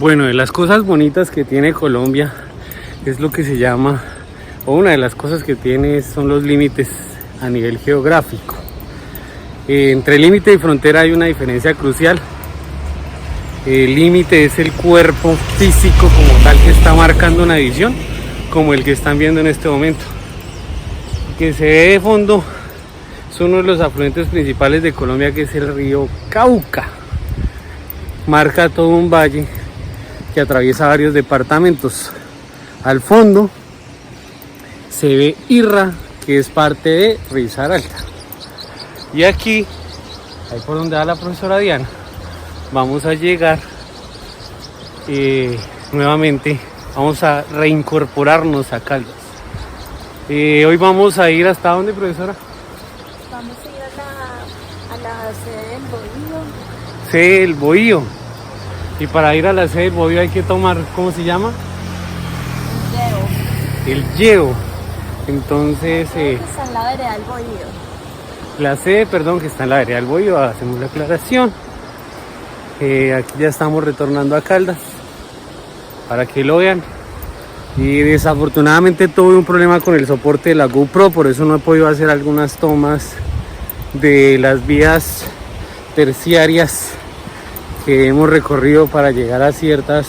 Bueno, de las cosas bonitas que tiene Colombia es lo que se llama, o una de las cosas que tiene son los límites a nivel geográfico. Entre límite y frontera hay una diferencia crucial. El límite es el cuerpo físico como tal que está marcando una división, como el que están viendo en este momento. Que se ve de fondo es uno de los afluentes principales de Colombia, que es el río Cauca. Marca todo un valle que atraviesa varios departamentos. Al fondo se ve Irra, que es parte de Risaralda. Y aquí, ahí por donde va la profesora Diana, vamos a llegar nuevamente, vamos a reincorporarnos a Caldas. Hoy vamos a ir hasta ¿dónde, profesora? Vamos a ir a la sede del Bohío. Sede del Bohío. Y para ir a la sede del Bohío hay que tomar, ¿cómo se llama? El Lleo. Entonces... está en la vereda del Bohío. La sede, perdón, que está en la vereda del Bohío, hacemos la aclaración. Aquí ya estamos retornando a Caldas, para que lo vean. Y desafortunadamente tuve un problema con el soporte de la GoPro, por eso no he podido hacer algunas tomas de las vías terciarias que hemos recorrido para llegar a ciertas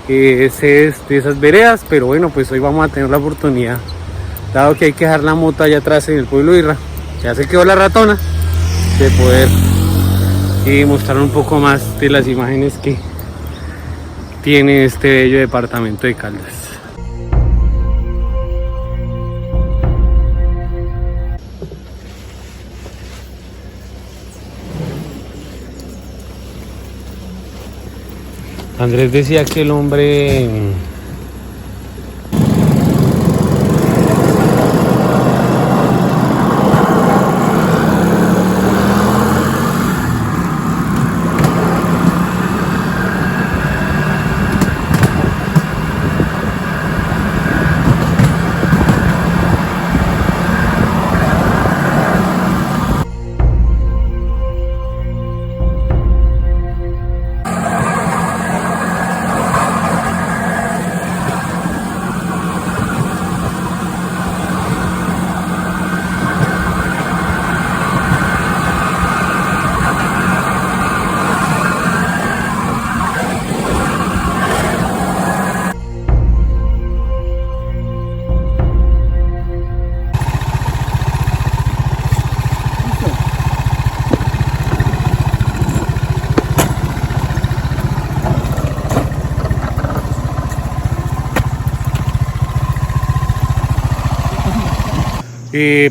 sedes de esas veredas. Pero bueno, pues hoy vamos a tener la oportunidad, dado que hay que dejar la moto allá atrás en el pueblo de Irra, ya se quedó la ratona, de poder mostrar un poco más de las imágenes que tiene este bello departamento de Caldas. Andrés decía que el hombre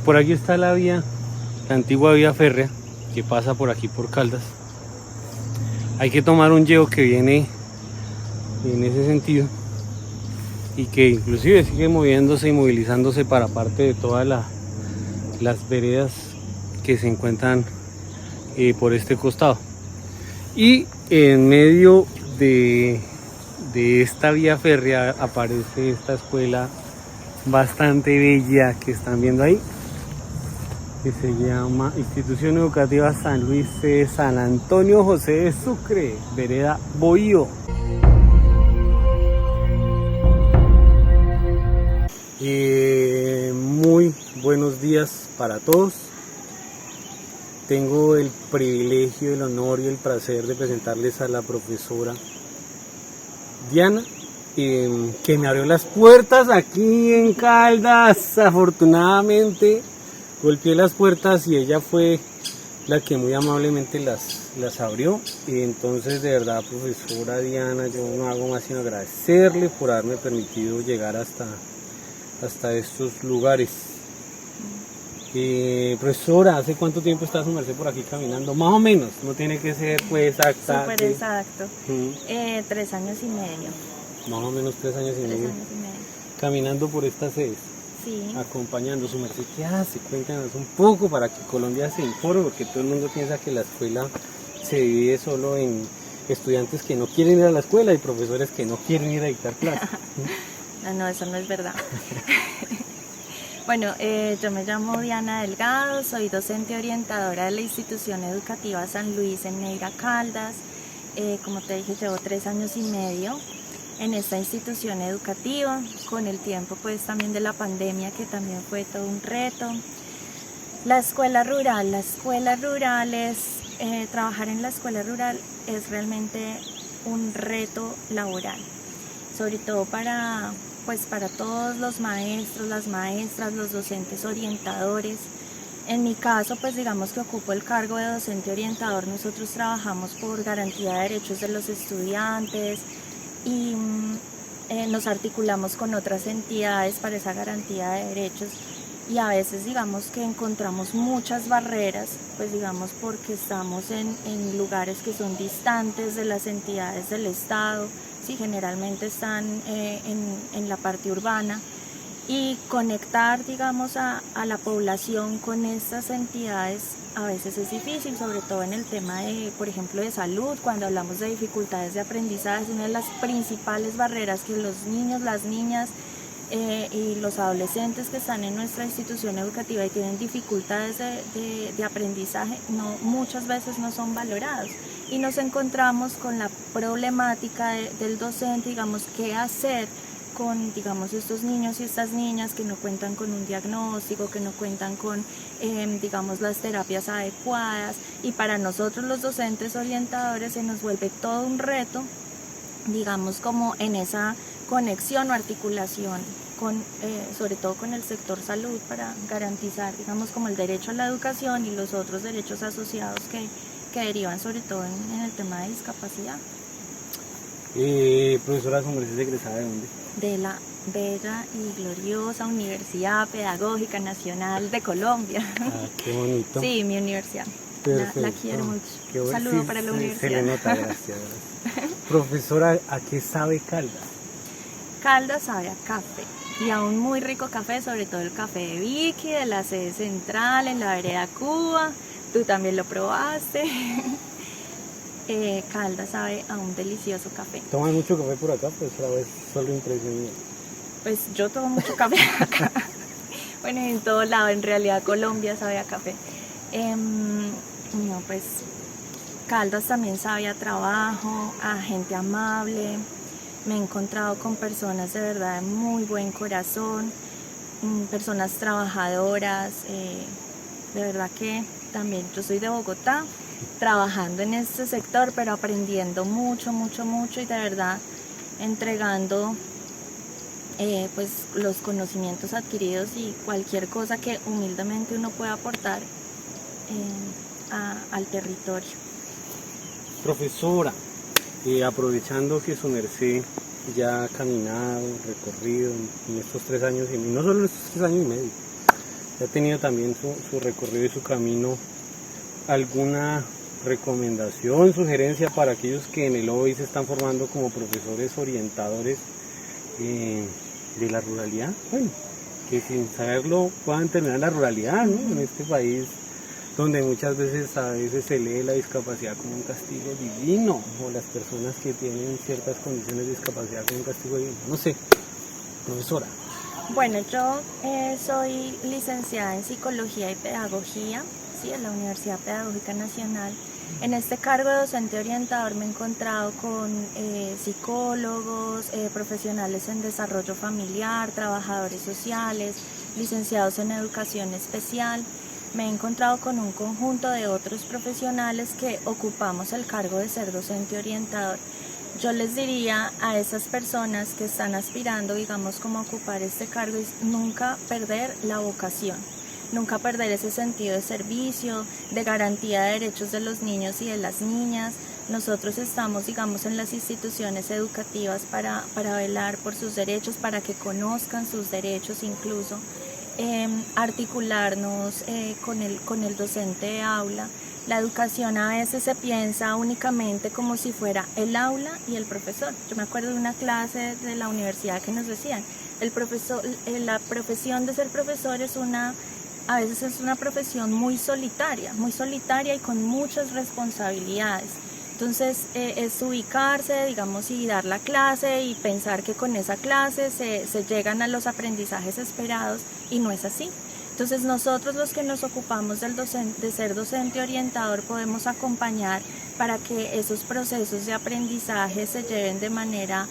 por aquí está la vía, la antigua vía férrea que pasa por aquí por Caldas. Hay que tomar un llevo que viene en ese sentido y que inclusive sigue moviéndose y movilizándose para parte de todas las veredas que se encuentran por este costado. Y en medio de esta vía férrea aparece esta escuela bastante bella que están viendo ahí, que se llama Institución Educativa San Luis de San Antonio José de Sucre, vereda Bohío. Muy buenos días para todos. Tengo el privilegio, el honor y el placer de presentarles a la profesora Diana, que me abrió las puertas aquí en Caldas. Afortunadamente golpeé las puertas y ella fue la que muy amablemente las abrió. Y entonces, de verdad, profesora Diana, yo no hago más sino agradecerle por haberme permitido llegar hasta estos lugares. Profesora, ¿hace cuánto tiempo está su merced por aquí caminando? Más o menos, no tiene que ser pues exacta. Súper exacto. 3 años y medio. Más o menos 3 años y medio. Caminando por estas sedes. Sí. Acompañando. Su merced, ¿qué hace? Cuéntanos un poco para que Colombia se informe, porque todo el mundo piensa que la escuela se divide solo en estudiantes que no quieren ir a la escuela y profesores que no quieren ir a dictar clases. No, eso no es verdad. Bueno, yo me llamo Diana Delgado, soy docente orientadora de la Institución Educativa San Luis en Neira, Caldas. como te dije, llevo 3 años y medio en esta institución educativa, con el tiempo pues también de la pandemia, que también fue todo un reto. La escuela rural trabajar en la escuela rural es realmente un reto laboral, sobre todo para todos los maestros, las maestras, los docentes orientadores. En mi caso, pues digamos que ocupo el cargo de docente orientador. Nosotros trabajamos por garantía de derechos de los estudiantes y nos articulamos con otras entidades para esa garantía de derechos, y a veces digamos que encontramos muchas barreras, pues digamos porque estamos en lugares que son distantes de las entidades del Estado, sí, generalmente están en la parte urbana, y conectar digamos a la población con estas entidades a veces es difícil, sobre todo en el tema de, por ejemplo, de salud. Cuando hablamos de dificultades de aprendizaje, una de las principales barreras que los niños, las niñas y los adolescentes que están en nuestra institución educativa y tienen dificultades de aprendizaje, muchas veces no son valorados, y nos encontramos con la problemática del docente, digamos, qué hacer con, digamos, estos niños y estas niñas que no cuentan con un diagnóstico, que no cuentan con, digamos, las terapias adecuadas, y para nosotros los docentes orientadores se nos vuelve todo un reto, digamos, como en esa conexión o articulación con, sobre todo con el sector salud, para garantizar, digamos, como el derecho a la educación y los otros derechos asociados que derivan sobre todo en el tema de discapacidad. Profesora, ¿su merced es egresada de dónde? De la bella y gloriosa Universidad Pedagógica Nacional de Colombia. Ah, qué bonito. Sí, mi universidad. La quiero mucho. Un saludo para la universidad. Se le nota, gracias. Profesora, ¿a qué sabe Caldas? Caldas sabe a café, y a un muy rico café, sobre todo el café de Vicky, de la sede central, en la vereda Cuba. Tú también lo probaste. Caldas sabe a un delicioso café. ¿Toman mucho café por acá? Pues a veces solo impresión mía. Pues yo tomo mucho café acá. Bueno, en todo lado, en realidad Colombia sabe a café. No, pues Caldas también sabe a trabajo, a gente amable. Me he encontrado con personas de verdad de muy buen corazón, personas trabajadoras. De verdad que también yo soy de Bogotá, trabajando en este sector, pero aprendiendo mucho, y de verdad entregando pues los conocimientos adquiridos y cualquier cosa que humildemente uno pueda aportar al territorio. Profesora, aprovechando que su merced ya ha caminado, recorrido en estos 3 años y no solo en estos 3 años y medio, ha tenido también su recorrido y su camino, ¿alguna recomendación, sugerencia para aquellos que en el hoy se están formando como profesores orientadores de la ruralidad? Bueno, que sin saberlo puedan terminar la ruralidad, ¿no? En este país donde muchas veces se lee la discapacidad como un castigo divino, o las personas que tienen ciertas condiciones de discapacidad como un castigo divino. No sé, profesora. Bueno, yo soy licenciada en Psicología y Pedagogía, ¿sí?, en la Universidad Pedagógica Nacional. En este cargo de docente orientador me he encontrado con psicólogos, profesionales en desarrollo familiar, trabajadores sociales, licenciados en educación especial. Me he encontrado con un conjunto de otros profesionales que ocupamos el cargo de ser docente orientador. Yo les diría a esas personas que están aspirando, digamos, como a ocupar este cargo, es nunca perder la vocación, nunca perder ese sentido de servicio, de garantía de derechos de los niños y de las niñas. Nosotros estamos, digamos, en las instituciones educativas para velar por sus derechos, para que conozcan sus derechos incluso. Articularnos con el docente de aula. La educación a veces se piensa únicamente como si fuera el aula y el profesor. Yo me acuerdo de una clase de la universidad que nos decían, la profesión de ser profesor a veces es una profesión muy solitaria y con muchas responsabilidades. Entonces es ubicarse, digamos, y dar la clase y pensar que con esa clase se llegan a los aprendizajes esperados, y no es así. Entonces nosotros los que nos ocupamos de ser docente orientador podemos acompañar para que esos procesos de aprendizaje se lleven de manera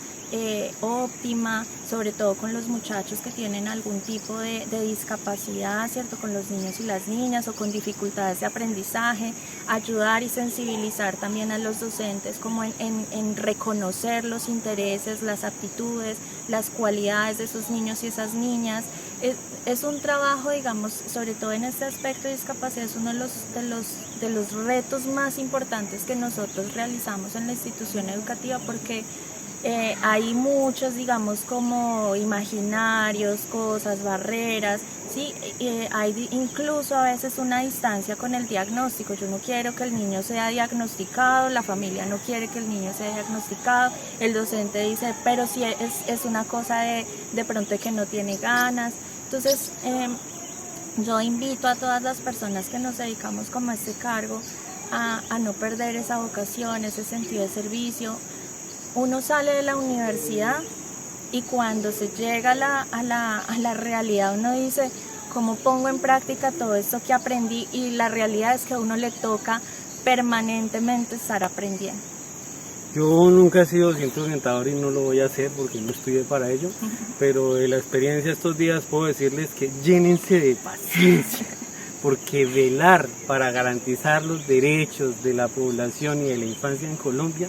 óptima, sobre todo con los muchachos que tienen algún tipo de discapacidad, ¿cierto? Con los niños y las niñas o con dificultades de aprendizaje, ayudar y sensibilizar también a los docentes como en reconocer los intereses, las aptitudes, las cualidades de esos niños y esas niñas. Es un trabajo, digamos, sobre todo en este aspecto de discapacidad, es uno de los retos más importantes que nosotros realizamos en la institución educativa, porque hay muchos, digamos, como imaginarios, cosas, barreras, ¿sí? Hay incluso a veces una distancia con el diagnóstico. Yo no quiero que el niño sea diagnosticado, la familia no quiere que el niño sea diagnosticado, el docente dice, pero si es una cosa de pronto que no tiene ganas. Entonces, yo invito a todas las personas que nos dedicamos como a este cargo a no perder esa vocación, ese sentido de servicio. Uno sale de la universidad y cuando se llega a la realidad uno dice, ¿cómo pongo en práctica todo esto que aprendí? Y la realidad es que a uno le toca permanentemente estar aprendiendo. Yo nunca he sido docente orientador y no lo voy a hacer porque no estudié para ello, pero de la experiencia estos días puedo decirles que llénense de paciencia, porque velar para garantizar los derechos de la población y de la infancia en Colombia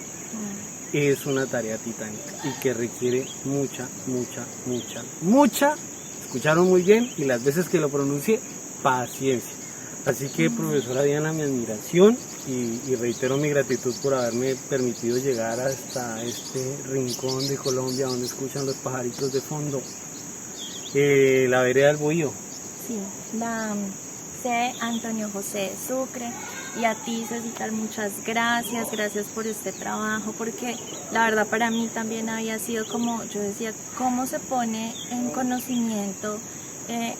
es una tarea titánica y que requiere mucha, escucharon muy bien y las veces que lo pronuncie, paciencia. Así que, profesora Diana, mi admiración y reitero mi gratitud por haberme permitido llegar hasta este rincón de Colombia donde escuchan los pajaritos de fondo. La vereda del Bohío. Sí, sé Antonio José Sucre. Y a ti, Cecitar, muchas gracias por este trabajo, porque la verdad para mí también había sido como, yo decía, cómo se pone en conocimiento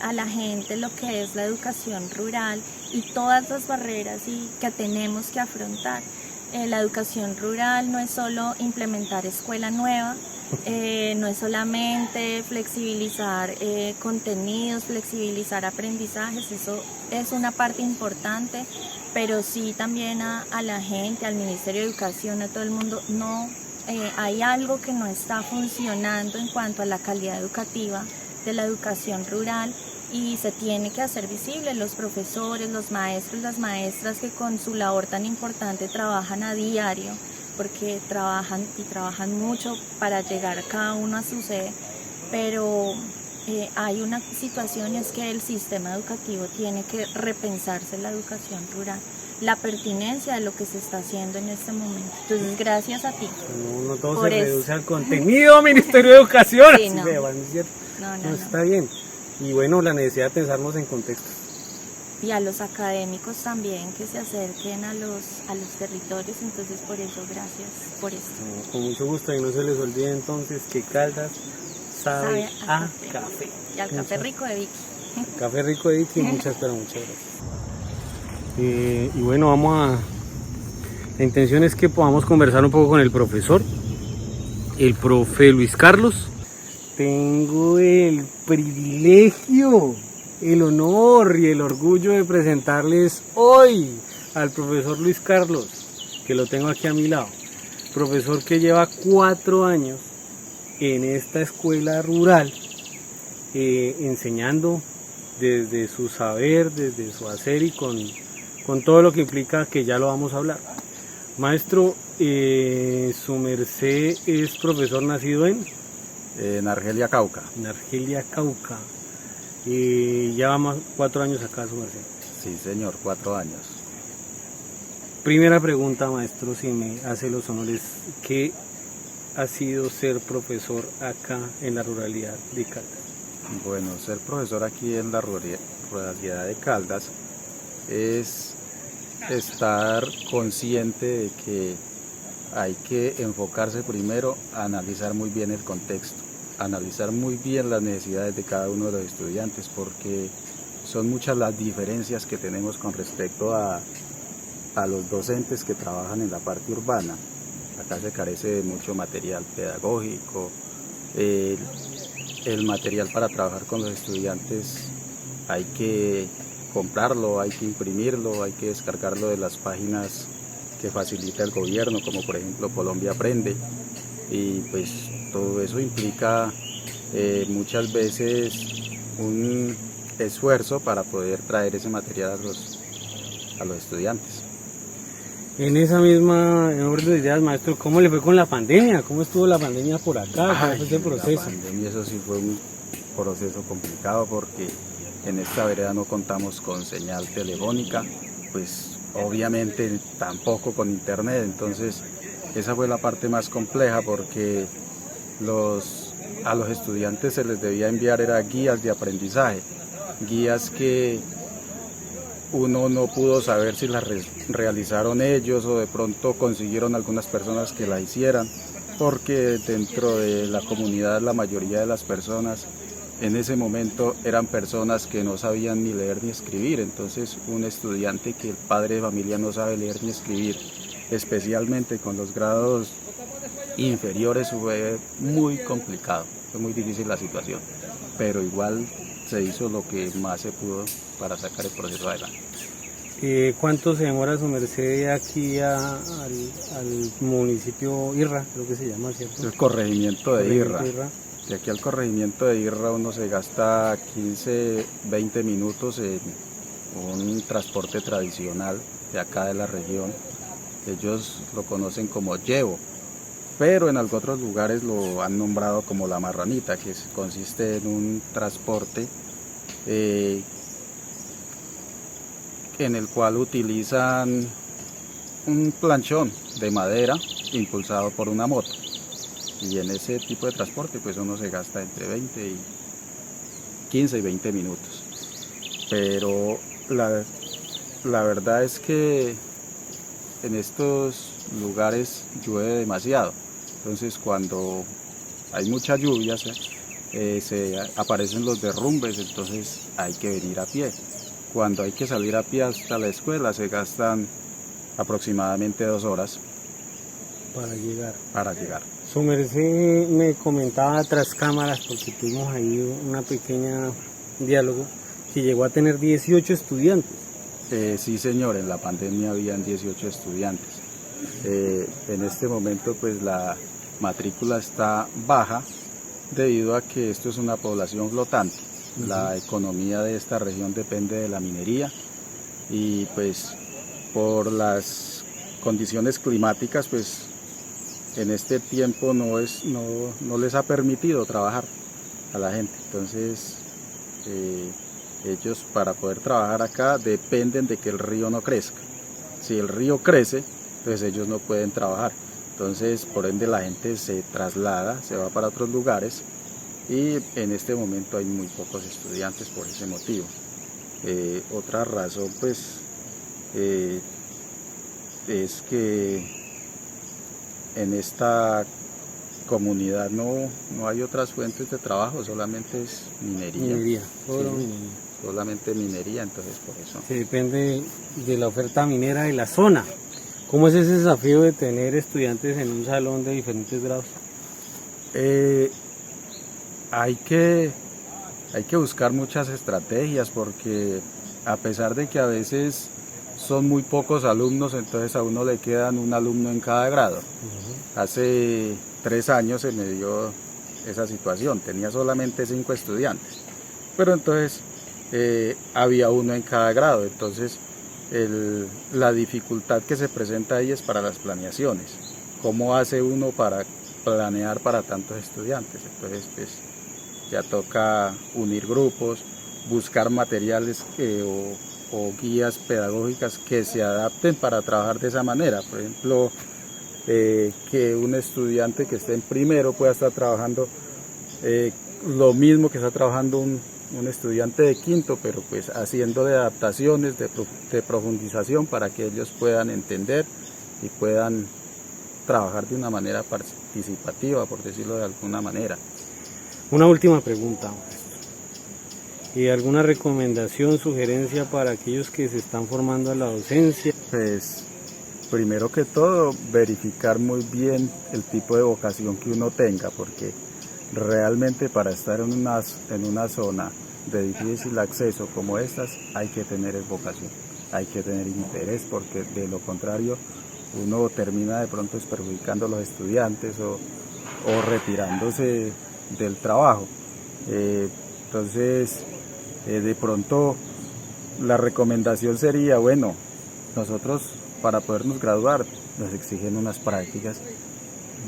a la gente lo que es la educación rural y todas las barreras que tenemos que afrontar. La educación rural no es solo implementar escuela nueva, no es solamente flexibilizar contenidos, flexibilizar aprendizajes, eso es una parte importante, pero sí también a la gente, al Ministerio de Educación, a todo el mundo, hay algo que no está funcionando en cuanto a la calidad educativa de la educación rural y se tiene que hacer visible. Los profesores, los maestros, las maestras que con su labor tan importante trabajan a diario, porque trabajan mucho para llegar cada uno a su sede, pero hay una situación y es que el sistema educativo tiene que repensarse la educación rural, la pertinencia de lo que se está haciendo en este momento. Entonces, gracias a ti. No todo se reduce al contenido, Ministerio de Educación. Sí, no. No, está bien. Y bueno, la necesidad de pensarnos en contextos. Y a los académicos también que se acerquen a los territorios, entonces por eso, gracias por esto. Con mucho gusto, y no se les olvide entonces que Caldas sabe a café. Y al café rico de Vicky. Café rico de Vicky, muchas gracias. Y bueno, la intención es que podamos conversar un poco con el profesor, el profe Luis Carlos. Tengo el privilegio, el honor y el orgullo de presentarles hoy al profesor Luis Carlos, que lo tengo aquí a mi lado. Profesor que lleva 4 años en esta escuela rural, enseñando desde su saber, desde su hacer y con todo lo que implica, que ya lo vamos a hablar. Maestro, su merced es profesor nacido en Argelia, Cauca. En Argelia, Cauca. Ya vamos 4 años acá, su merced. Sí, señor, 4 años. Primera pregunta, maestro, si me hace los honores, ¿qué ha sido ser profesor acá en la ruralidad de Caldas? Bueno, ser profesor aquí en la ruralidad de Caldas es estar consciente de que hay que enfocarse primero a analizar muy bien el contexto, analizar muy bien las necesidades de cada uno de los estudiantes, porque son muchas las diferencias que tenemos con respecto a los docentes que trabajan en la parte urbana. Acá se carece de mucho material pedagógico, el material para trabajar con los estudiantes hay que comprarlo, hay que imprimirlo, hay que descargarlo de las páginas que facilita el gobierno, como por ejemplo Colombia Aprende, y pues todo eso implica muchas veces un esfuerzo para poder traer ese material a los estudiantes. En esa misma orden de ideas, maestro, ¿cómo le fue con la pandemia? ¿Cómo estuvo la pandemia por acá? ¿Cómo fue ese proceso? La pandemia, eso sí fue un proceso complicado porque en esta vereda no contamos con señal telefónica, pues obviamente tampoco con internet, entonces esa fue la parte más compleja porque a los estudiantes se les debía enviar guías de aprendizaje, guías que uno no pudo saber si las realizaron ellos o de pronto consiguieron algunas personas que la hicieran, porque dentro de la comunidad la mayoría de las personas en ese momento eran personas que no sabían ni leer ni escribir. Entonces un estudiante que el padre de familia no sabe leer ni escribir, especialmente con los grados inferiores, fue muy complicado, fue muy difícil la situación, pero igual se hizo lo que más se pudo para sacar el proceso adelante. ¿Cuánto se demora su merced aquí al municipio Irra, creo que se llama, ¿cierto? El corregimiento de Irra. De aquí al corregimiento de Irra uno se gasta 15, 20 minutos en un transporte tradicional de acá de la región. Ellos lo conocen como llevo, pero en algunos otros lugares lo han nombrado como la marranita, que consiste en un transporte en el cual utilizan un planchón de madera impulsado por una moto. Y en ese tipo de transporte pues uno se gasta entre 15 y 20 minutos. Pero la verdad es que en estos lugares llueve demasiado. Entonces cuando hay mucha lluvia se aparecen los derrumbes, entonces hay que venir a pie. Cuando hay que salir a pie hasta la escuela se gastan aproximadamente 2 horas para llegar. Su merced me comentaba tras cámaras, porque tuvimos ahí una pequeña diálogo, que llegó a tener 18 estudiantes. Sí señor, en la pandemia habían 18 estudiantes. En este momento pues la matrícula está baja debido a que esto es una población flotante. La economía de esta región depende de la minería y pues por las condiciones climáticas pues en este tiempo no les ha permitido trabajar a la gente. Entonces ellos para poder trabajar acá dependen de que el río no crezca. Si el río crece, pues ellos no pueden trabajar. Entonces por ende la gente se traslada, se va para otros lugares. Y en este momento hay muy pocos estudiantes por ese motivo. Otra razón pues es que en esta comunidad no hay otras fuentes de trabajo, solamente es minería. Solamente minería, entonces por eso. Se depende de la oferta minera de la zona. ¿Cómo es ese desafío de tener estudiantes en un salón de diferentes grados? Hay que buscar muchas estrategias porque a pesar de que a veces son muy pocos alumnos, entonces a uno le quedan un alumno en cada grado. Hace 3 años se me dio esa situación, tenía solamente 5 estudiantes, pero entonces había uno en cada grado, entonces la dificultad que se presenta ahí es para las planeaciones. ¿Cómo hace uno para planear para tantos estudiantes? Entonces pues ya toca unir grupos, buscar materiales o guías pedagógicas que se adapten para trabajar de esa manera. Por ejemplo, que un estudiante que esté en primero pueda estar trabajando lo mismo que está trabajando un estudiante de quinto, pero pues haciendo de adaptaciones, de profundización para que ellos puedan entender y puedan trabajar de una manera participativa, por decirlo de alguna manera. Una última pregunta. ¿Y alguna recomendación, sugerencia para aquellos que se están formando a la docencia? Pues primero que todo verificar muy bien el tipo de vocación que uno tenga, porque realmente para estar en una zona de difícil acceso como estas, hay que tener vocación, hay que tener interés, porque de lo contrario uno termina de pronto perjudicando a los estudiantes o retirándose del trabajo. Entonces, de pronto la recomendación sería, bueno, nosotros para podernos graduar nos exigen unas prácticas,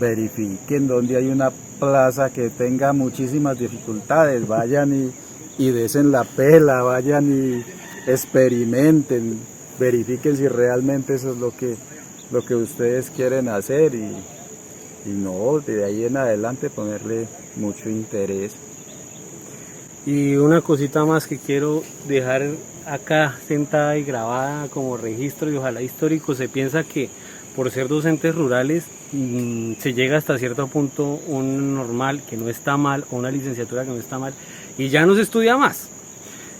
verifiquen dónde hay una plaza que tenga muchísimas dificultades, vayan y desen la pela, vayan y experimenten, verifiquen si realmente eso es lo que ustedes quieren hacer y no, de ahí en adelante ponerle mucho interés. Y una cosita más que quiero dejar acá sentada y grabada como registro y ojalá histórico: se piensa que por ser docentes rurales se llega hasta cierto punto un normal que no está mal, o una licenciatura que no está mal, y ya no se estudia más,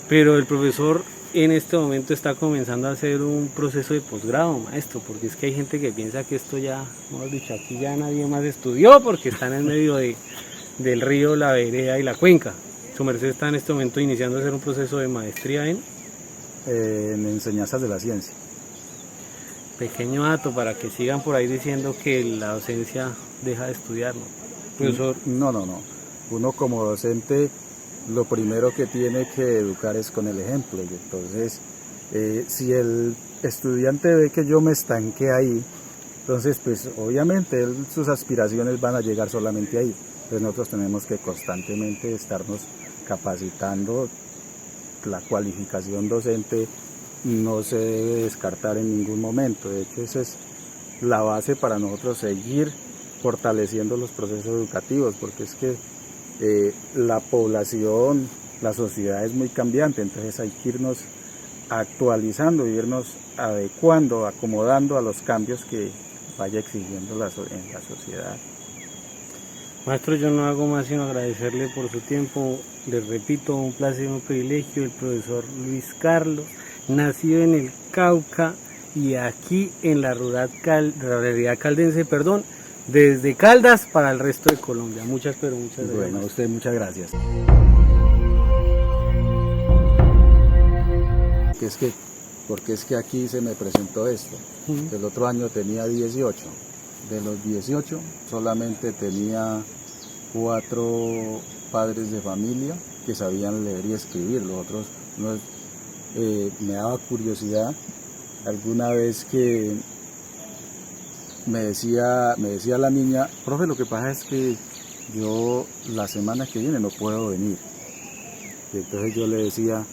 pero el profesor en este momento está comenzando a hacer un proceso de posgrado, maestro, porque es que hay gente que piensa que esto ya, hemos dicho, aquí ya nadie más estudió porque están en medio del río, la vereda y la cuenca. Su merced está en este momento iniciando a hacer un proceso de maestría en enseñanzas de la ciencia. Pequeño dato para que sigan por ahí diciendo que la docencia deja de estudiar, ¿no? Profesor. No. Uno como docente lo primero que tiene que educar es con el ejemplo. Y entonces, si el estudiante ve que yo me estanqué ahí, entonces pues obviamente sus aspiraciones van a llegar solamente ahí. Entonces nosotros tenemos que constantemente estarnos capacitando. La cualificación docente no se debe descartar en ningún momento. De hecho, esa es la base para nosotros seguir fortaleciendo los procesos educativos, porque es que la población, la sociedad es muy cambiante, entonces hay que irnos actualizando, irnos adecuando, acomodando a los cambios que vaya exigiendo en la sociedad. Maestro, yo no hago más sino agradecerle por su tiempo. Les repito, un placer, un privilegio. El profesor Luis Carlos, nacido en el Cauca y aquí en la ruralidad caldense, desde Caldas para el resto de Colombia. Muchas gracias. Bueno, a usted muchas gracias. Porque es que aquí se me presentó esto. El otro año tenía 18. De los 18 solamente tenía 4 padres de familia que sabían leer y escribir. Los otros no. Me daba curiosidad alguna vez que me decía la niña: profe, lo que pasa es que yo la semana que viene no puedo venir. Y entonces yo le decía,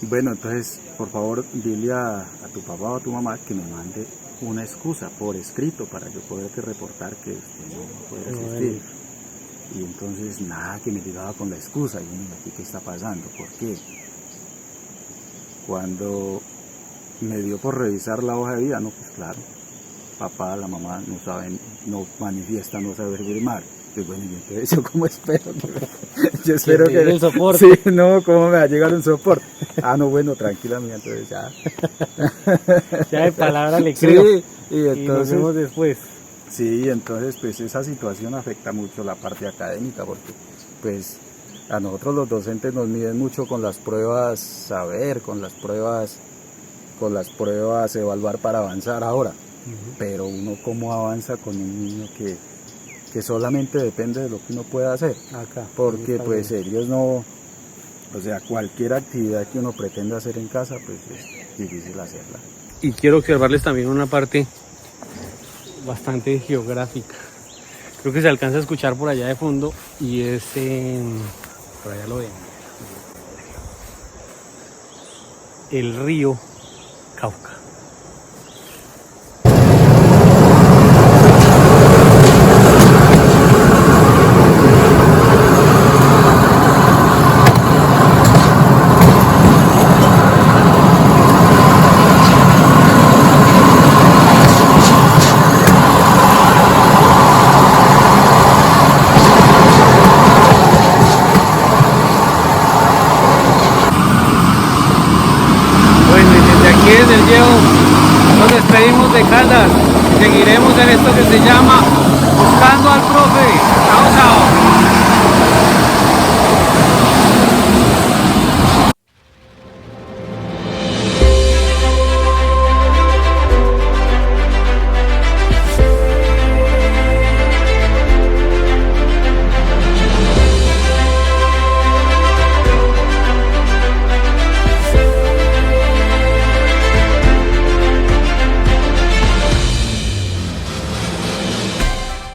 bueno, entonces por favor dile a tu papá o a tu mamá que me mande una excusa por escrito para yo poderte reportar que no puede asistir. Y entonces nada, que me llegaba con la excusa. Y yo, mira, ¿qué está pasando? ¿Por qué? Cuando me dio por revisar la hoja de vida, no, pues claro, papá, la mamá no saben, no manifiestan, no saben firmar. Y bueno, y entonces yo como espero yo espero que el soporte. Sí, no, ¿cómo me va a llegar un soporte? Ah, no, bueno, tranquila mía, entonces ya. Ya de palabra le creo. Sí, y entonces, nos vemos después. Sí, entonces pues esa situación afecta mucho la parte académica, porque pues a nosotros los docentes nos miden mucho con las pruebas saber, con las pruebas evaluar para avanzar ahora. Pero uno cómo avanza con un niño que solamente depende de lo que uno pueda hacer. Acá. Porque pues ellos no, o sea, cualquier actividad que uno pretenda hacer en casa pues es difícil hacerla. Y quiero observarles también una parte bastante geográfica. Creo que se alcanza a escuchar por allá de fondo y es por allá lo ven, el río Cauca. Nos despedimos de Caldas, seguiremos en esto que se llama Buscando al Profe.